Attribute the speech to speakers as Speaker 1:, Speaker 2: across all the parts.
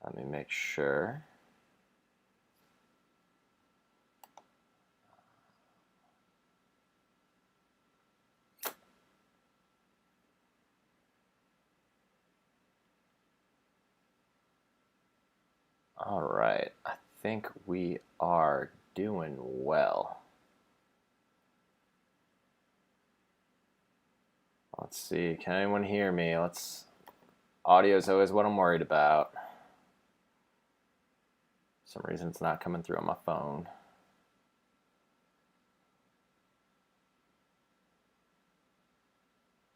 Speaker 1: Let me make sure. All right, I think we are doing well. Let's see, can anyone hear me? Audio is always what I'm worried about. For some reason it's not coming through on my phone.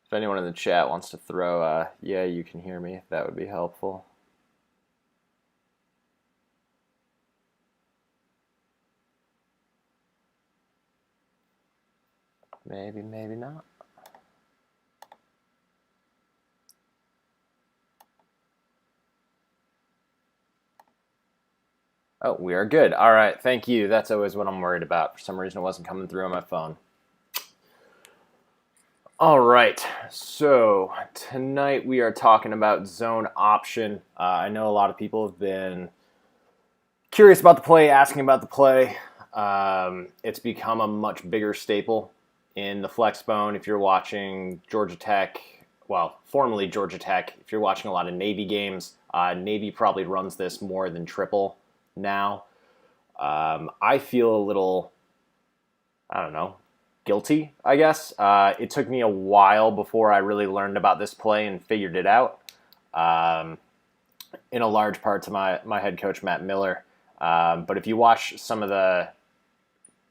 Speaker 1: If anyone in the chat wants to throw yeah, you can hear me, that would be helpful. Maybe, maybe not. Oh, we are good. All right, thank you. That's always what I'm worried about. For some reason, it wasn't coming through on my phone. All right, so tonight we are talking about zone option. I know a lot of people have been curious about the play, asking about the play. It's become a much bigger staple in the Flexbone. If you're watching Georgia Tech, well, formerly Georgia Tech, if you're watching a lot of Navy games, Navy probably runs this more than triple now. I feel a little, I don't know, guilty, I guess. It took me a while before I really learned about this play and figured it out. In a large part to my head coach, Matt Miller. But if you watch some of the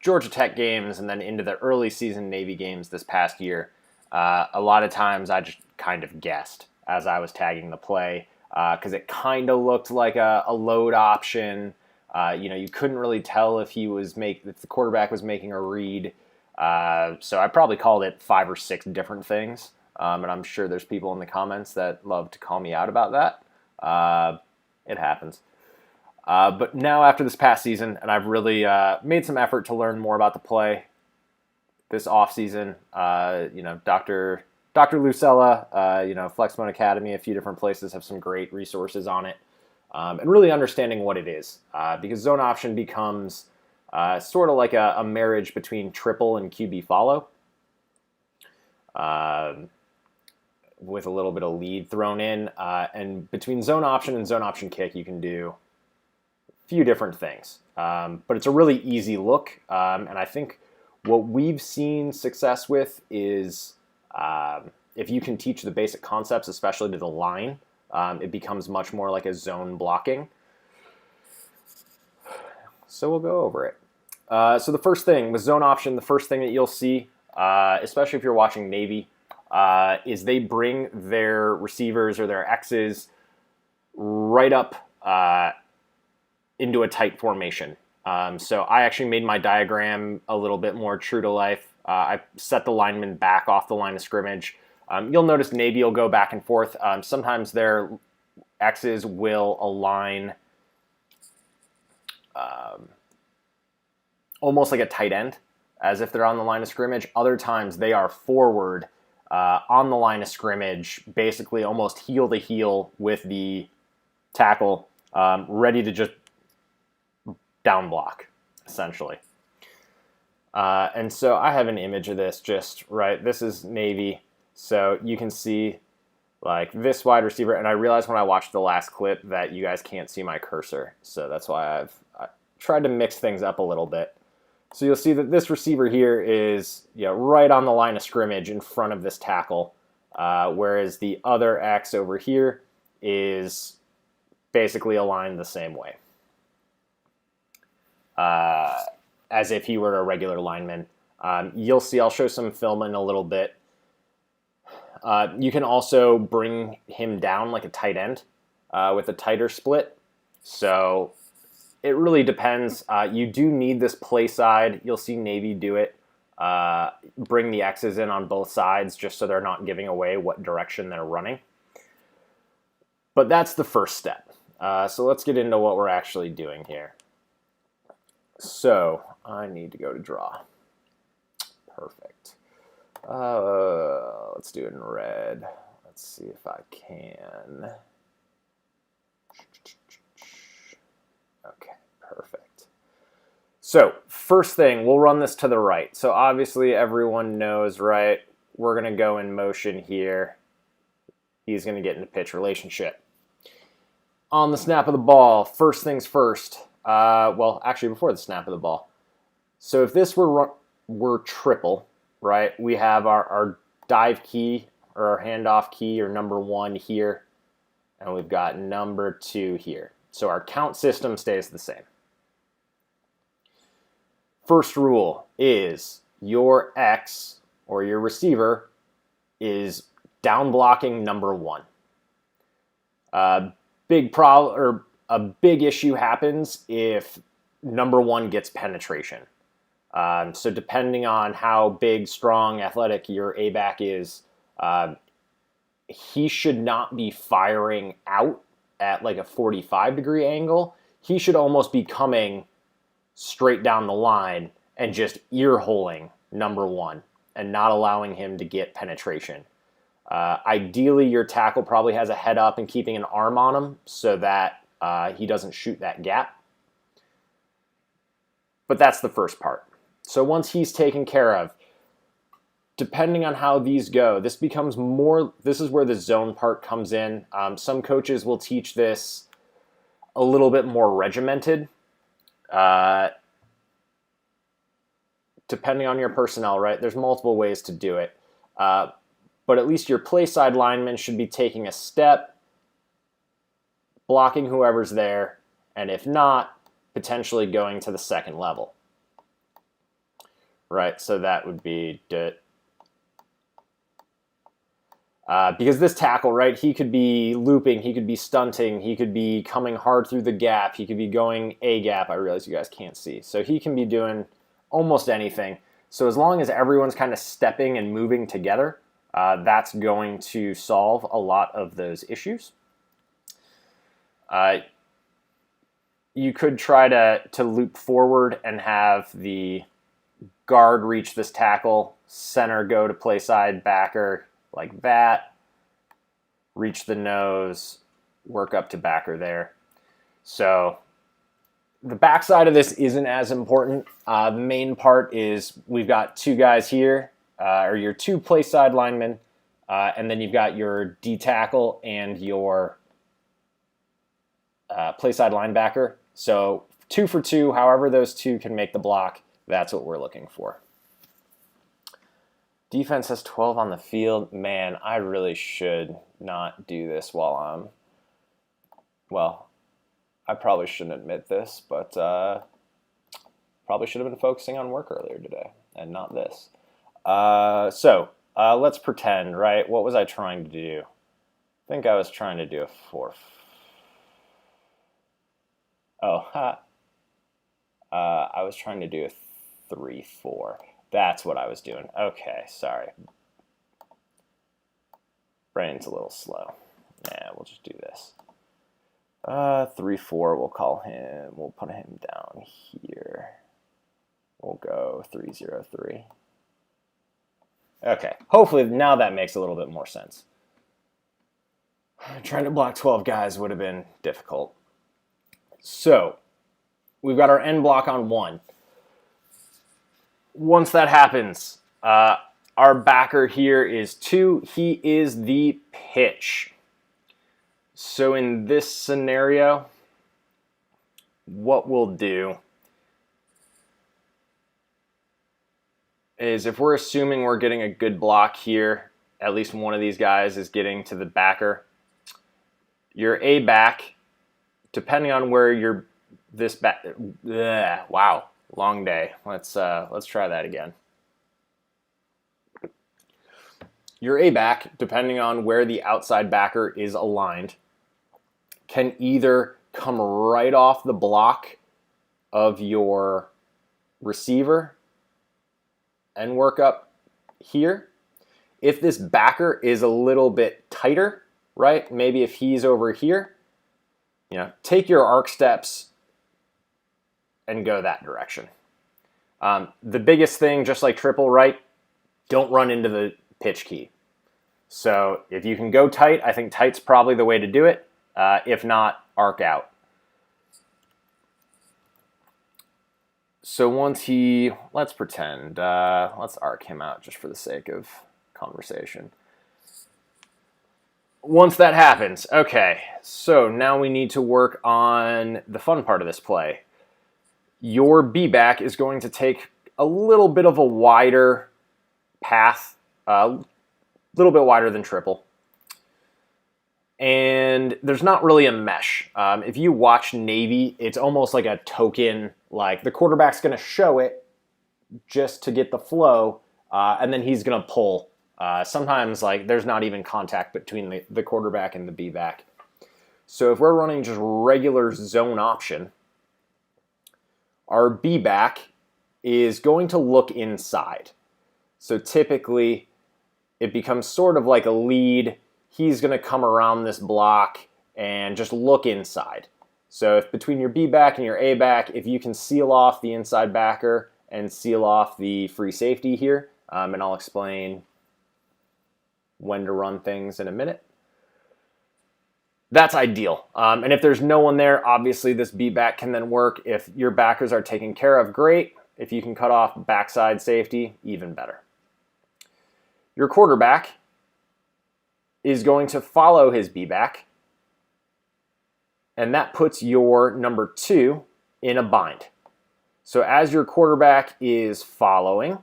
Speaker 1: Georgia Tech games and then into the early season Navy games this past year, a lot of times I just kind of guessed as I was tagging the play because it kind of looked like a load option. You couldn't really tell if if the quarterback was making a read. So I probably called it 5 or 6 different things, and I'm sure there's people in the comments that love to call me out about that. It happens. But now after this past season, and I've really made some effort to learn more about the play this offseason, Dr. Lucella, Flexbone Academy, a few different places have some great resources on it, and really understanding what it is, because zone option becomes sort of like a marriage between triple and QB follow, with a little bit of lead thrown in, and between zone option and zone option kick, you can do few different things, but it's a really easy look, and I think what we've seen success with is if you can teach the basic concepts, especially to the line, it becomes much more like a zone blocking. So we'll go over it. So the first thing with zone option, the first thing that you'll see, especially if you're watching Navy, is they bring their receivers or their X's right up into a tight formation. So I actually made my diagram a little bit more true to life. I set the linemen back off the line of scrimmage. You'll notice Navy will go back and forth. Sometimes their X's will align almost like a tight end, as if they're on the line of scrimmage. Other times they are forward on the line of scrimmage, basically almost heel to heel with the tackle, ready to just down block, essentially. And so I have an image of this just right. This is Navy. So you can see like this wide receiver. And I realized when I watched the last clip that you guys can't see my cursor. So that's why I tried to mix things up a little bit. So you'll see that this receiver here is right on the line of scrimmage in front of this tackle. Whereas the other X over here is basically aligned the same way. As if he were a regular lineman. You'll see, I'll show some film in a little bit. You can also bring him down like a tight end with a tighter split. So it really depends. You do need this play side. You'll see Navy do it. Bring the X's in on both sides just so they're not giving away what direction they're running. But that's the first step. So let's get into what we're actually doing here. So I need to go to draw. Perfect. Let's do it in red. Let's see if I can. So first thing, we'll run this to the right. So obviously everyone knows, right? We're going to go in motion here. He's going to get into pitch relationship. On the snap of the ball, first things first. Well, actually before the snap of the ball. So if this were triple, right? We have our dive key or our handoff key or number 1 here. And we've got number 2 here. So our count system stays the same. First rule is your X or your receiver is down blocking number 1. Big problem or a big issue happens if number 1 gets penetration. So depending on how big, strong, athletic your A-back is, he should not be firing out at like a 45-degree angle. He should almost be coming straight down the line and just ear-holing number 1 and not allowing him to get penetration. Ideally, your tackle probably has a head up and keeping an arm on him so that he doesn't shoot that gap. But that's the first part. So once he's taken care of, depending on how these go, this is where the zone part comes in. Some coaches will teach this a little bit more regimented. Depending on your personnel, right? There's multiple ways to do it. But at least your play side lineman should be taking a step, blocking whoever's there, and if not, potentially going to the second level. Right, so that would be because this tackle, right, he could be looping, he could be stunting, he could be coming hard through the gap, he could be going A gap. I realize you guys can't see. So he can be doing almost anything. So as long as everyone's kind of stepping and moving together, that's going to solve a lot of those issues. You could try to loop forward and have the guard reach this tackle, center go to play side backer like that, reach the nose, work up to backer there. So the backside of this isn't as important. The main part is we've got 2 guys here, or your 2 play side linemen, and then you've got your D tackle and your play side linebacker. So 2 for 2, however those 2 can make the block, that's what we're looking for. Defense has 12 on the field. Man, I really should not do this while well, I probably shouldn't admit this, but probably should have been focusing on work earlier today and not this. So let's pretend, right? What was I trying to do? I think I was trying to do a 4. I was trying to do a 3-4. That's what I was doing. Okay, sorry. Brain's a little slow. Yeah, we'll just do this. 3-4, we'll call him. We'll put him down here. We'll go 3-0-3. Okay, hopefully now that makes a little bit more sense. Trying to block 12 guys would have been difficult. So, we've got our end block on 1. Once that happens, our backer here is 2. He is the pitch. So in this scenario, what we'll do is if we're assuming we're getting a good block here, at least one of these guys is getting to the backer. Your A back, depending on where you're this back, wow, long day. Let's try that again. Your A back, depending on where the outside backer is aligned, can either come right off the block of your receiver and work up here. If this backer is a little bit tighter, right? Maybe if he's over here, take your arc steps and go that direction. The biggest thing, just like triple, right? Don't run into the pitch key. So if you can go tight, I think tight's probably the way to do it. If not, arc out. So once let's pretend, let's arc him out just for the sake of conversation. Once that happens, okay, so now we need to work on the fun part of this play. Your B-back is going to take a little bit of a wider path, a little bit wider than triple. And there's not really a mesh. If you watch Navy, it's almost like a token, like the quarterback's going to show it just to get the flow, and then he's going to pull. Sometimes like there's not even contact between the quarterback and the B-back. So if we're running just regular zone option, our B-back is going to look inside. So typically it becomes sort of like a lead. He's going to come around this block and just look inside. So if between your B-back and your A-back, if you can seal off the inside backer and seal off the free safety here, and I'll explain when to run things in a minute, that's ideal. And if there's no one there, obviously this B-back can then work. If your backers are taken care of, great. If you can cut off backside safety, even better. Your quarterback is going to follow his B-back, and that puts your number 2 in a bind. So as your quarterback is following,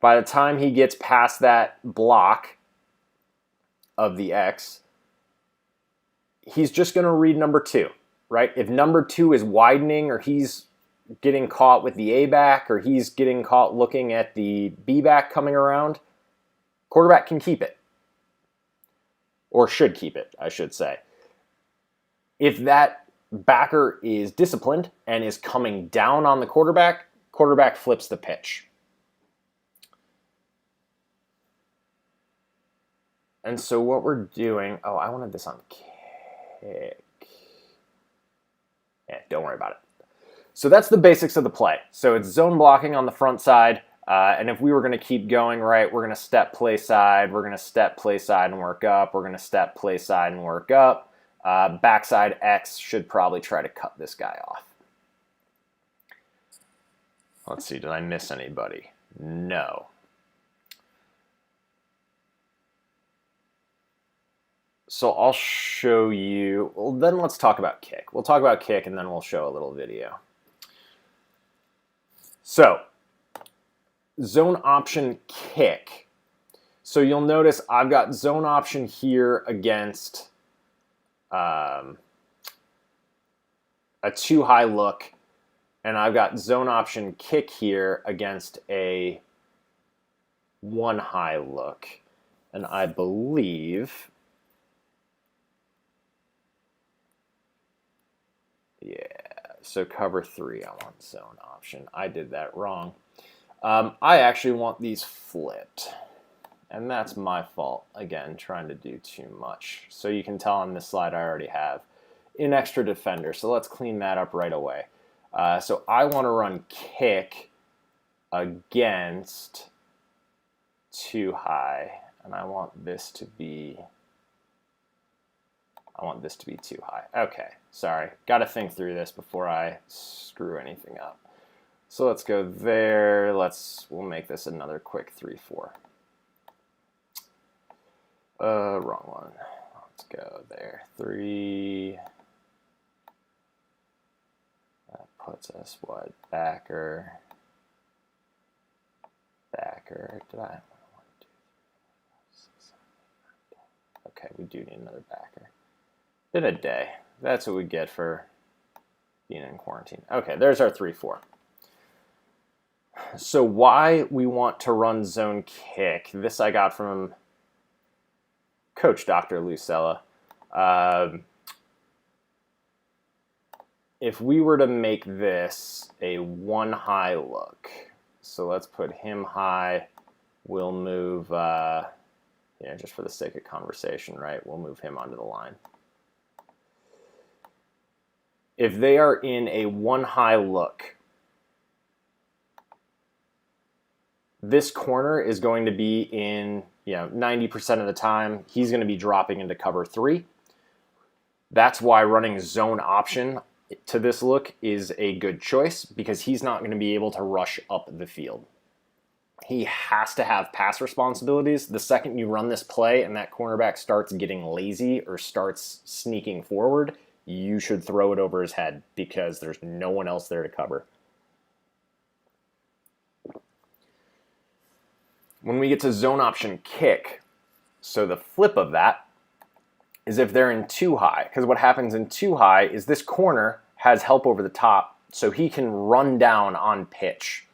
Speaker 1: by the time he gets past that block of the X, he's just going to read number 2, right? If number 2 is widening, or he's getting caught with the A-back, or he's getting caught looking at the B-back coming around, quarterback can keep it. Or should keep it, I should say. If that backer is disciplined and is coming down on the quarterback, quarterback flips the pitch. And so what we're doing, I wanted this on kick. Yeah, don't worry about it. So that's the basics of the play. So it's zone blocking on the front side. And if we were going to keep going, right, we're going to step play side, we're going to step play side and work up, we're going to step play side and work up. Backside X should probably try to cut this guy off. Let's see, did I miss anybody? No. So I'll show you, well, then let's talk about kick. We'll talk about kick and then we'll show a little video. So, zone option kick. So you'll notice I've got zone option here against a 2 high look, and I've got zone option kick here against a 1 high look. And I believe, yeah, so cover 3, I want zone option. I did that wrong. I actually want these flipped, and that's my fault. Again, trying to do too much. So you can tell on this slide I already have an extra defender, so let's clean that up right away. So I want to run kick against 2 high, and I want this to be 2 high. Okay, sorry. Got to think through this before I screw anything up. So let's go there. We'll make this another quick 3-4. Wrong one. Let's go there. 3. That puts us what? Backer. Did I? 1, 2, 3, 4, 5, 6, 7, 8, 9, 10. Okay, we do need another backer. In a day. That's what we get for being in quarantine. Okay, there's our 3-4. So why we want to run zone kick, this I got from Coach Dr. Lucella. If we were to make this a 1 high look, so let's put him high, we'll move, just for the sake of conversation, right, we'll move him onto the line. If they are in a 1 high look, this corner is going to be in, 90% of the time, he's going to be dropping into cover 3. That's why running zone option to this look is a good choice because he's not going to be able to rush up the field. He has to have pass responsibilities. The second you run this play and that cornerback starts getting lazy or starts sneaking forward, you should throw it over his head because there's no one else there to cover. When we get to zone option kick, so the flip of that is if they're in too high, because what happens in too high is this corner has help over the top, so he can run down on pitch.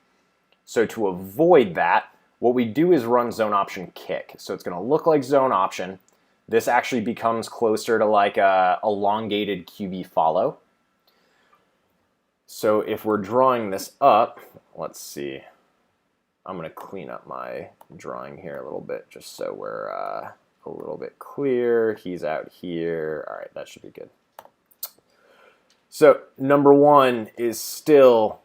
Speaker 1: So to avoid that, what we do is run zone option kick. So it's going to look like zone option. This actually becomes closer to like a elongated QB follow. So if we're drawing this up, let's see. I'm going to clean up my drawing here a little bit just so we're a little bit clear. He's out here. All right, that should be good. So number one is still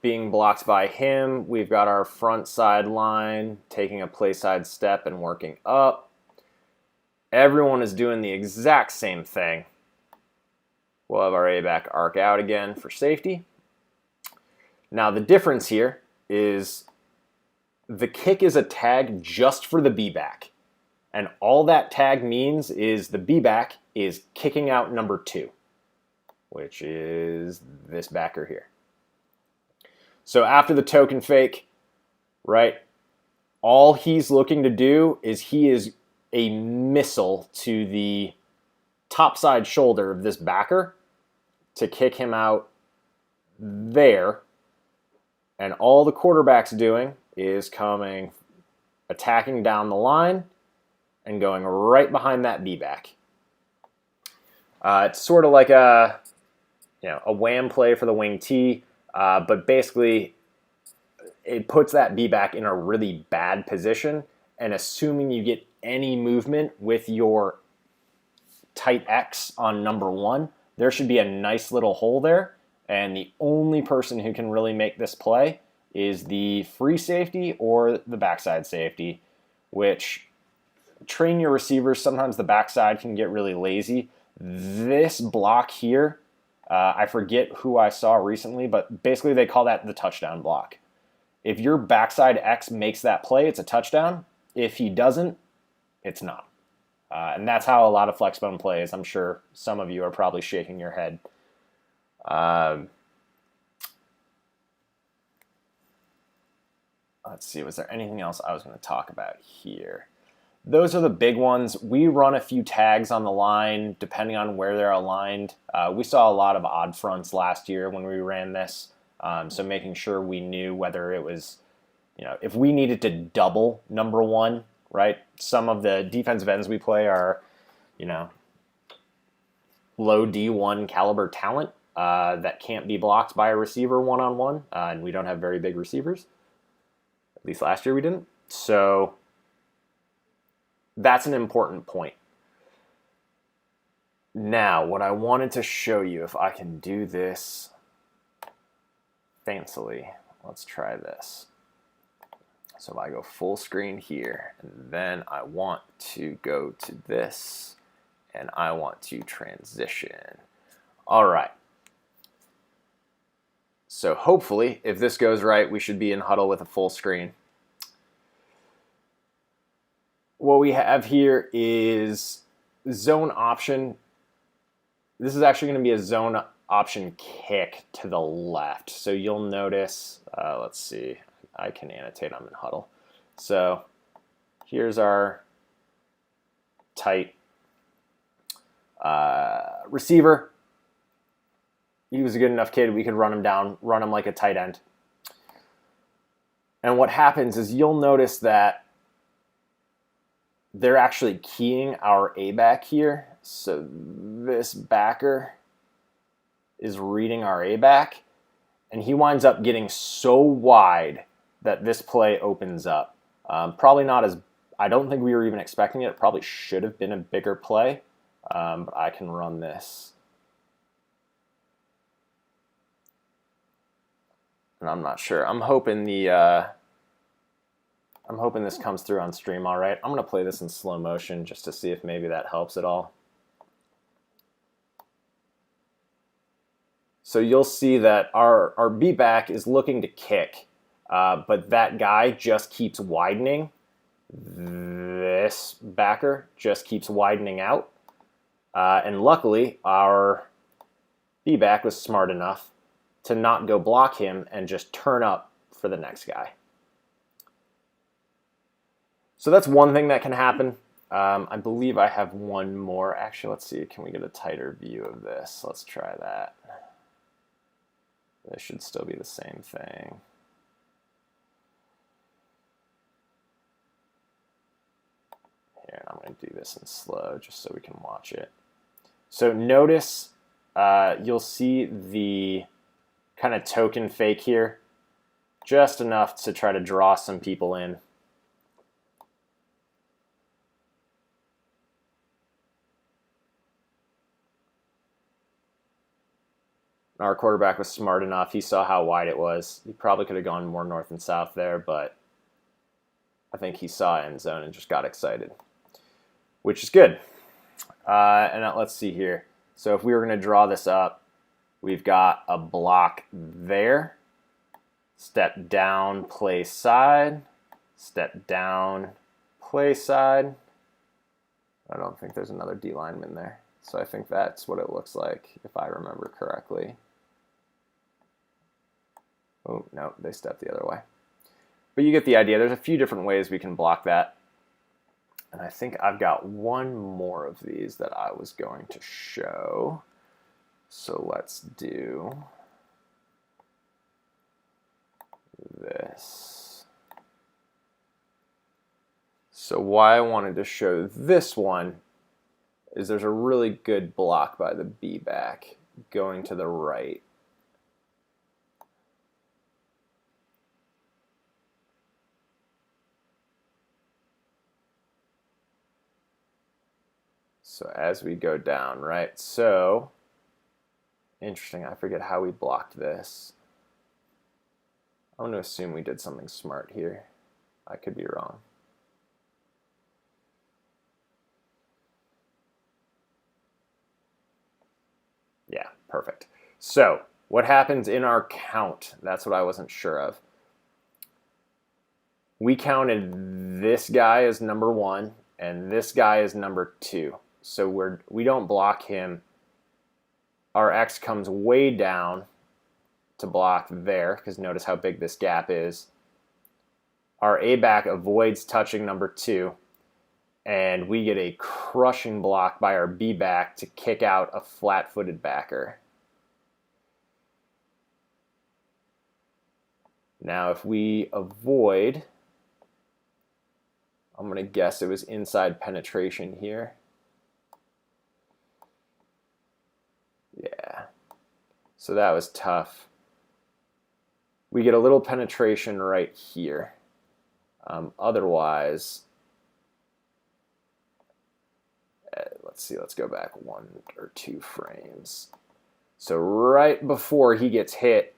Speaker 1: being blocked by him. We've got our front side line taking a play side step and working up. Everyone is doing the exact same thing. We'll have our A-back arc out again for safety. Now the difference here is the kick is a tag just for the B-back. And all that tag means is the B-back is kicking out number 2, which is this backer here. So after the token fake, right, all he's looking to do is he is a missile to the top side shoulder of this backer to kick him out there. And all the quarterback's doing is coming, attacking down the line and going right behind that B-back. It's sort of like a wham play for the wing T. But basically, it puts that B-back in a really bad position, and assuming you get any movement with your tight X on number 1, there should be a nice little hole there, and the only person who can really make this play is the free safety or the backside safety, which train your receivers. Sometimes the backside can get really lazy. This block here, I forget who I saw recently, but basically they call that the touchdown block. If your backside X makes that play, it's a touchdown. If he doesn't, it's not. And that's how a lot of Flexbone plays. I'm sure some of you are probably shaking your head. Let's see, was there anything else I was going to talk about here? Those are the big ones. We run a few tags on the line depending on where they're aligned. We saw a lot of odd fronts last year when we ran this. So making sure we knew whether it was, if we needed to double number 1, right? Some of the defensive ends we play are, low D1 caliber talent that can't be blocked by a receiver one-on-one. And we don't have very big receivers. At least last year we didn't. So that's an important point. Now, what I wanted to show you, if I can do this fancily, let's try this. So if I go full screen here, and then I want to go to this, and I want to transition. All right. So hopefully, if this goes right, we should be in huddle with a full screen. What we have here is zone option. This is actually going to be a zone option kick to the left. So you'll notice, let's see, I can annotate, I'm in huddle. So here's our tight receiver. He was a good enough kid, we could run him down, run him like a tight end. And what happens is you'll notice that they're actually keying our A-back here. So this backer is reading our A-back, and he winds up getting so wide that this play opens up. Probably not as, I don't think we were even expecting it. It probably should have been a bigger play, but I can run this. And I'm not sure. I'm hoping this comes through on stream all right. I'm going to play this in slow motion just to see if maybe that helps at all. So you'll see that our B-back is looking to kick, but that guy just keeps widening. This backer just keeps widening out. And luckily, our B-back was smart enough to not go block him and just turn up for the next guy. So that's one thing that can happen. I believe I have one more. Actually, let's see. Can we get a tighter view of this? Let's try that. This should still be the same thing. Here, I'm going to do this in slow just so we can watch it. So notice you'll see the kind of token fake here, just enough to try to draw some people in. Our quarterback was smart enough. He saw how wide it was. He probably could have gone more north and south there, but I think he saw end zone and just got excited, which is good. And let's see here. So if we were going to draw this up, we've got a block there. Step down, play side. Step down, play side. I don't think there's another D lineman there. So I think that's what it looks like, if I remember correctly. Oh, no, they stepped the other way. But you get the idea. There's a few different ways we can block that. And I think I've got one more of these that I was going to show. So let's do this. So why I wanted to show this one is there's a really good block by the B-back going to the right. So as we go down, right? So, interesting, I forget how we blocked this. I'm going to assume we did something smart here. I could be wrong. Yeah, perfect. So, what happens in our count? That's what I wasn't sure of. We counted this guy as number 1 and this guy as number 2. So we don't block him. Our X comes way down to block there, because notice how big this gap is. Our A-back avoids touching number 2, and we get a crushing block by our B-back to kick out a flat-footed backer. Now if we avoid, I'm going to guess it was inside penetration here. Yeah, so that was tough. We get a little penetration right here. Otherwise, let's see, let's go back 1 or 2 frames. So right before he gets hit,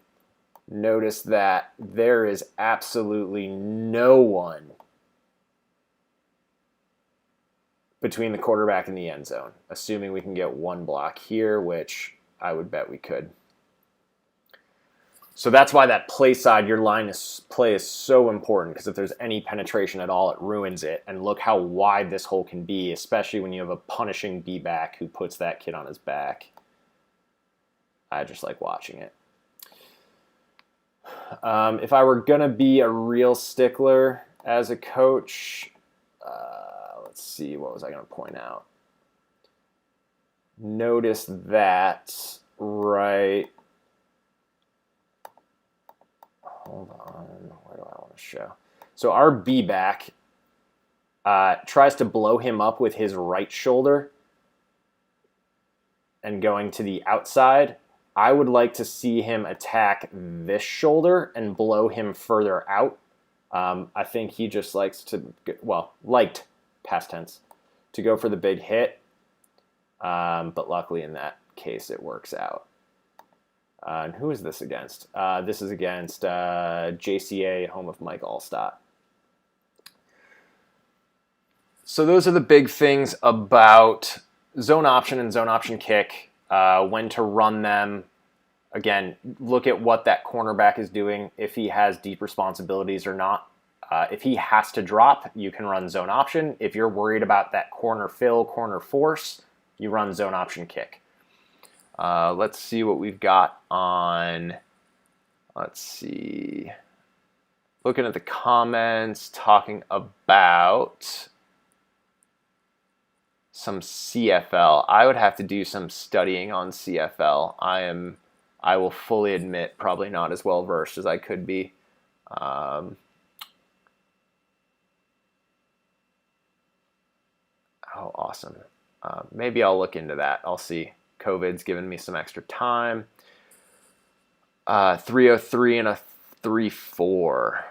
Speaker 1: notice that there is absolutely no one between the quarterback and the end zone, assuming we can get one block here, which I would bet we could. So that's why that play side, your line of play is so important, because if there's any penetration at all, it ruins it. And look how wide this hole can be, especially when you have a punishing B-back who puts that kid on his back. I just like watching it. If I were going to be a real stickler as a coach, let's see, what was I going to point out? Notice that right. Hold on, where do I want to show? So our B-back tries to blow him up with his right shoulder and going to the outside. I would like to see him attack this shoulder and blow him further out. I think he just likes to, liked, past tense, to go for the big hit. But luckily in that case it works out. And who is this against? This is against JCA, home of Mike Allstott. So those are the big things about zone option and zone option kick, when to run them, Again, look at what that cornerback is doing, if he has deep responsibilities or not. If he has to drop, you can run zone option. If you're worried about that corner fill, corner force, you run zone option kick. Let's see what we've got on, let's see, looking at the comments, talking about some CFL. I would have to do some studying on CFL. I will fully admit, probably not as well versed as I could be. Oh, awesome. Maybe I'll look into that. I'll see. COVID's given me some extra time. 303 and a 3-4.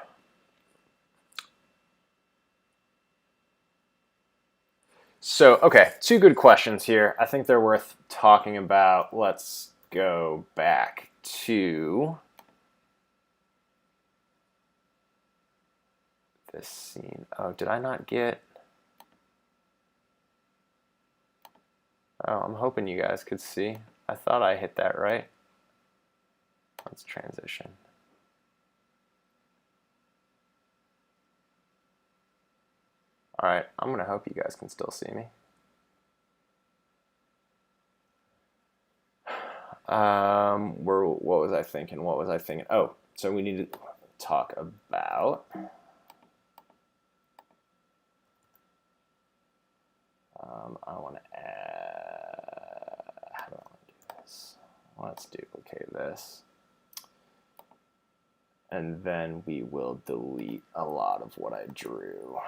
Speaker 1: So, okay, two good questions here. I think they're worth talking about. Let's go back to this scene. Oh, did I not get... Oh, I'm hoping you guys could see. I thought I hit that right. Let's transition. All right, I'm going to hope you guys can still see me. What was I thinking? Oh, so we need to talk about... I want to add... How do I want to do this? Let's duplicate this. And then we will delete a lot of what I drew.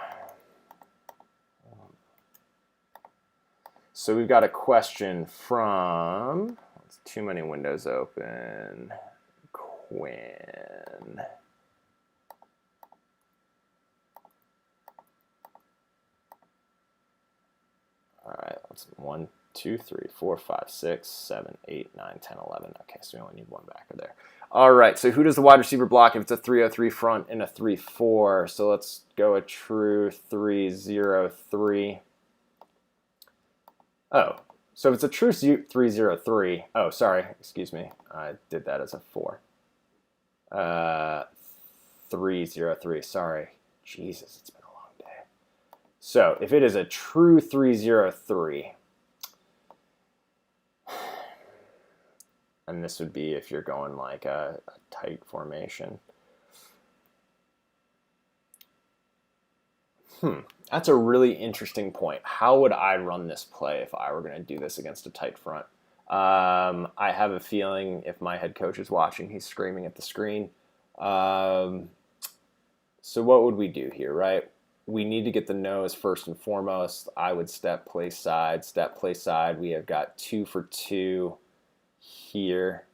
Speaker 1: So we've got a question from, too many windows open, Quinn. All right, let's 1, 2, 3, 4, 5, 6, 7, 8, 9, 10, 11. Okay, so we only need one backer there. All right, so who does the wide receiver block if it's a 3-0-3 front and a 3-4? So let's go a true 3-0-3. Oh, so if it's a true 3-0-3, oh, sorry, excuse me. I did that as a 4. 3-0-3, sorry. Jesus, it's been a long day. So if it is a true 3-0-3, and this would be if you're going like a tight formation. That's a really interesting point. How would I run this play if I were going to do this against a tight front? I have a feeling if my head coach is watching, he's screaming at the screen. So what would we do here, right? We need to get the nose first and foremost. I would step, play side, step, play side. We have got 2 for 2 here.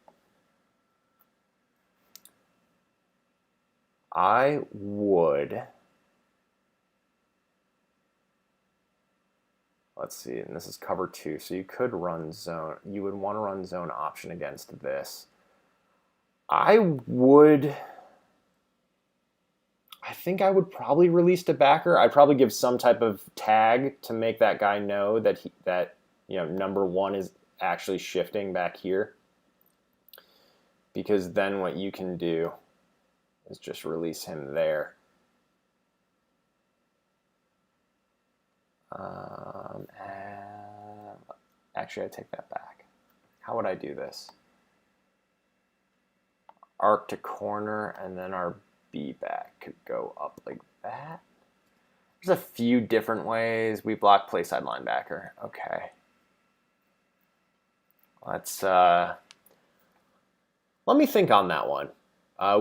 Speaker 1: I would... Let's see, and this is cover 2, so you could run zone. You would want to run zone option against this. I think I would probably release to backer. I'd probably give some type of tag to make that guy know that number 1 is actually shifting back here. Because then what you can do is just release him there. Actually, I take that back. How would I do this? Arc to corner, and then our B back could go up like that. There's a few different ways. We block play side linebacker. Okay. Let's let me think on that one.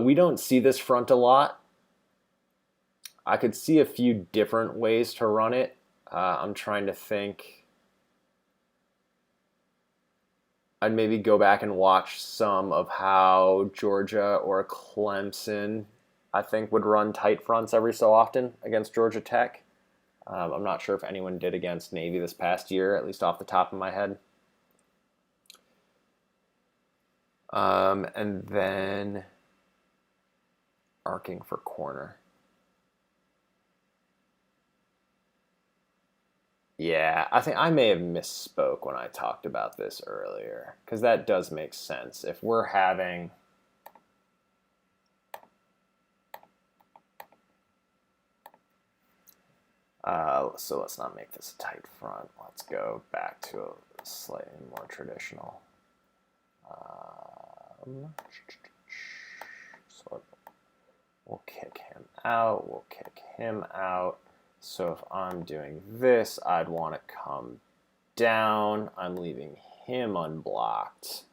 Speaker 1: We don't see this front a lot. I could see a few different ways to run it. I'm trying to think. I'd maybe go back and watch some of how Georgia or Clemson, I think, would run tight fronts every so often against Georgia Tech. I'm not sure if anyone did against Navy this past year, at least off the top of my head. And then arcing for corner. Yeah, I think I may have misspoke when I talked about this earlier, because that does make sense. If we're having... so let's not make this a tight front. Let's go back to a slightly more traditional. So we'll kick him out. We'll kick him out. So if I'm doing this, I'd want to come down. I'm leaving him unblocked.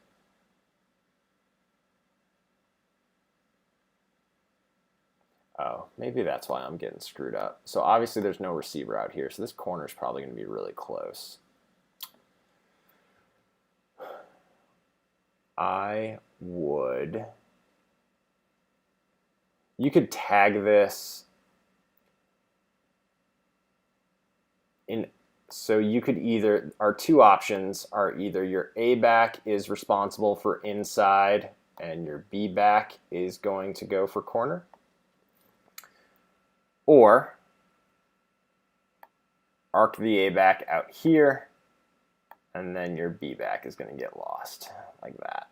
Speaker 1: Oh, maybe that's why I'm getting screwed up. So obviously there's no receiver out here, so this corner is probably going to be really close. I would... You could tag this in... So you could either... Our two options are either your A back is responsible for inside and your B back is going to go for corner. Or arc the A back out here, and then your B back is going to get lost like that.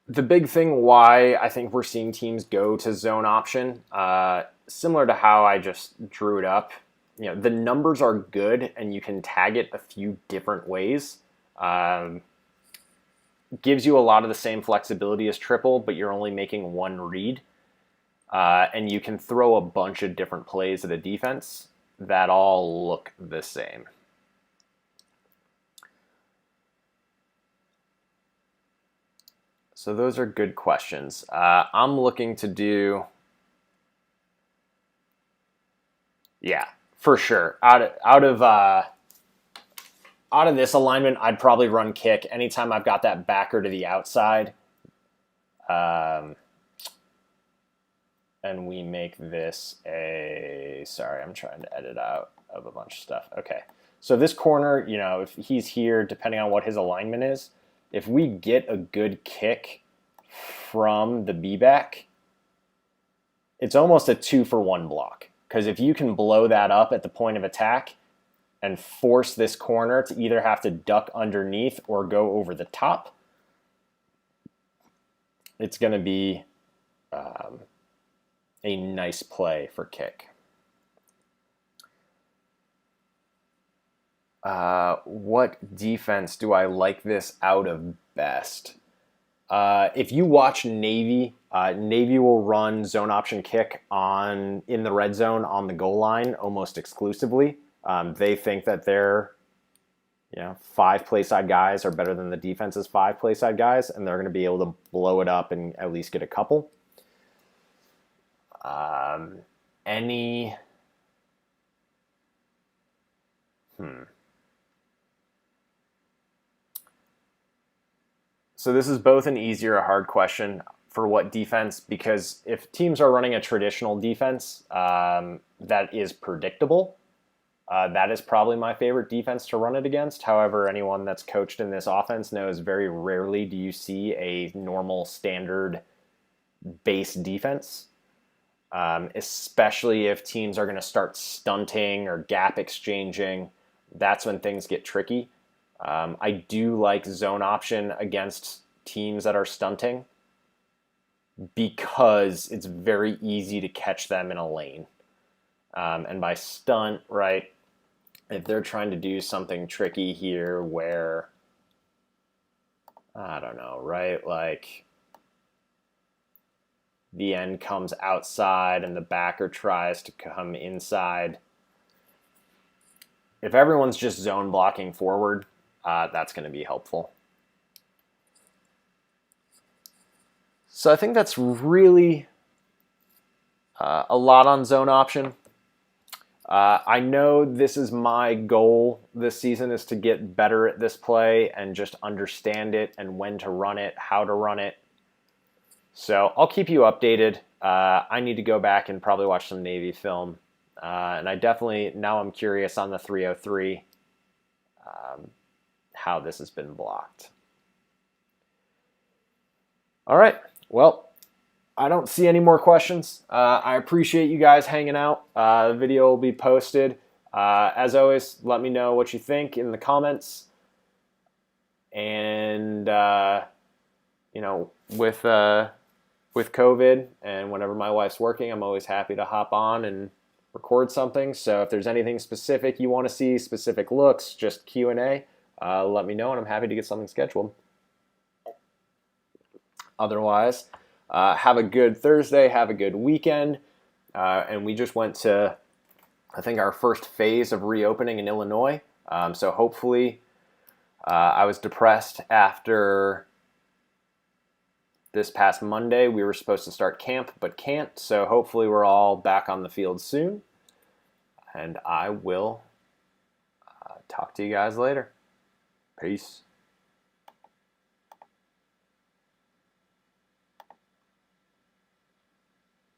Speaker 1: The big thing why I think we're seeing teams go to zone option, similar to how I just drew it up, the numbers are good and you can tag it a few different ways. Gives you a lot of the same flexibility as triple, but you're only making one read. And you can throw a bunch of different plays at a defense that all look the same. So those are good questions. I'm looking to do... Yeah, for sure. Out of this alignment, I'd probably run kick anytime I've got that backer to the outside. And we make this a... Sorry, I'm trying to edit out of a bunch of stuff. Okay, so this corner, if he's here, depending on what his alignment is, if we get a good kick from the B-back, it's almost a 2-for-1 block. Because if you can blow that up at the point of attack and force this corner to either have to duck underneath or go over the top, it's going to be a nice play for kick. What defense do I like this out of best? If you watch Navy, Navy will run zone option kick in the red zone on the goal line almost exclusively. They think that their 5 play side guys are better than the defense's 5 play side guys, and they're going to be able to blow it up and at least get a couple. So this is both an easy or a hard question for what defense, because if teams are running a traditional defense that is predictable, that is probably my favorite defense to run it against. However, anyone that's coached in this offense knows very rarely do you see a normal standard base defense, especially if teams are going to start stunting or gap exchanging. That's when things get tricky. I do like zone option against teams that are stunting because it's very easy to catch them in a lane. And by stunt, right, if they're trying to do something tricky here where, I don't know, right, like the end comes outside and the backer tries to come inside. If everyone's just zone blocking forward, that's going to be helpful. So I think that's really a lot on zone option. I know this is my goal this season, is to get better at this play and just understand it and when to run it, how to run it. So I'll keep you updated. I need to go back and probably watch some Navy film. And I definitely, now I'm curious on the 303, how this has been blocked. All right, well, I don't see any more questions. I appreciate you guys hanging out. The video will be posted. As always, let me know what you think in the comments. And with COVID and whenever my wife's working, I'm always happy to hop on and record something. So if there's anything specific you want to see, specific looks, just Q&A, let me know, and I'm happy to get something scheduled. Otherwise, have a good Thursday, have a good weekend. And we just went to, I think, our first phase of reopening in Illinois. So hopefully, I was depressed after this past Monday. We were supposed to start camp, but can't. So hopefully we're all back on the field soon. And I will talk to you guys later. Peace.